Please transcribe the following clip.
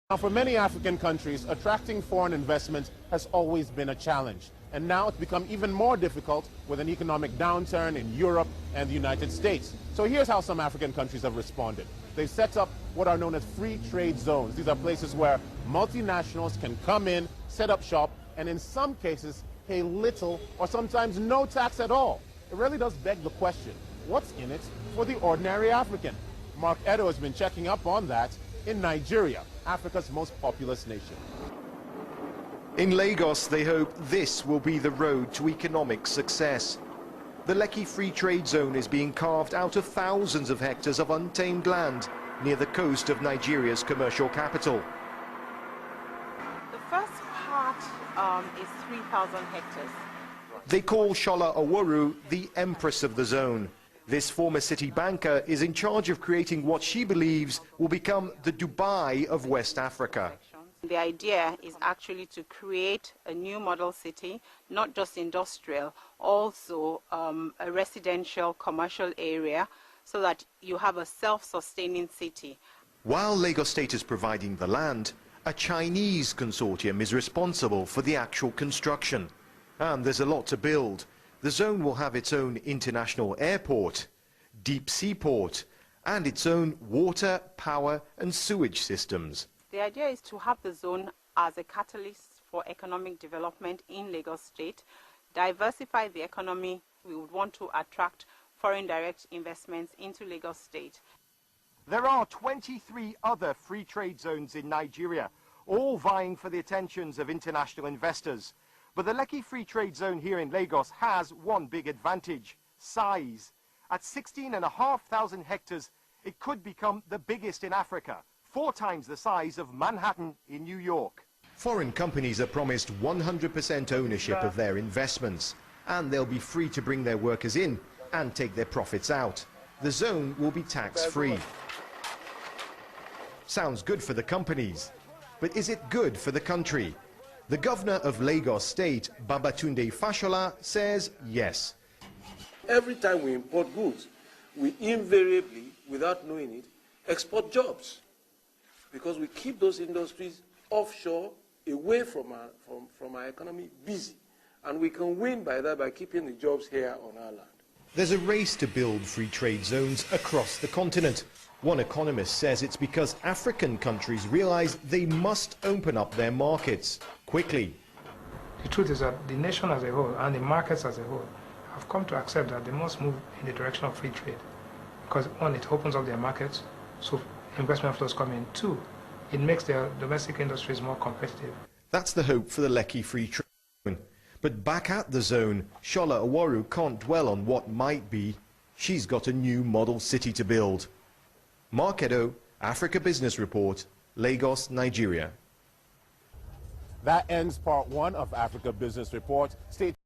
Now, for many African countries, attracting foreign investment has always been a challenge. And now it's become even more difficult with an economic downturn in Europe and the United States. So here's how some African countries have responded. They've set up what are known as free trade zones. These are places where multinationals can come in, set up shop, and in some cases pay little or sometimes no tax at all. It really does beg the question, what's in it for the ordinary African? Mark Edo has been checking up on that in Nigeria, Africa's most populous nation. In Lagos, they hope this will be the road to economic success. The Lekki Free Trade Zone is being carved out of thousands of hectares of untamed land near the coast of Nigeria's commercial capital. The first part is 3,000 hectares. They call Shola Oworu the empress of the zone. This former city banker is in charge of creating what she believes will become the Dubai of West Africa. The idea is actually to create a new model city, not just industrial, also a residential commercial area, so that you have a self-sustaining city. While Lagos State is providing the land, a Chinese consortium is responsible for the actual construction. And there's a lot to build. The zone will have its own international airport, deep sea port, and its own water, power and sewage systems. The idea is to have the zone as a catalyst for economic development in Lagos State, diversify the economy. We would want to attract foreign direct investments into Lagos State. There are 23 other free trade zones in Nigeria, all vying for the attentions of international investors. But the Lekki Free Trade Zone here in Lagos has one big advantage: size. At 16,500 hectares, it could become the biggest in Africa, 4 times the size of Manhattan in New York. Foreign companies are promised 100% ownership of their investments, and they'll be free to bring their workers in and take their profits out. The zone will be tax-free. Sounds good for the companies, but is it good for the country? The governor of Lagos State, Babatunde Fashola, says yes. Every time we import goods, we invariably, without knowing it, export jobs, because we keep those industries offshore, away from our economy, busy. And we can win by that by keeping the jobs here on our land. There's a race to build free trade zones across the continent. One economist says it's because African countries realize they must open up their markets quickly. The truth is that the nation as a whole and the markets as a whole have come to accept that they must move in the direction of free trade. Because one, it opens up their markets, so investment flows come in. Two, it makes their domestic industries more competitive. That's the hope for the Lekki Free Trade Zone. But back at the zone, Shola Oworu can't dwell on what might be. She's got a new model city to build. Mark Edo, Africa Business Report, Lagos, Nigeria. That ends part 1 of Africa Business Report. Stay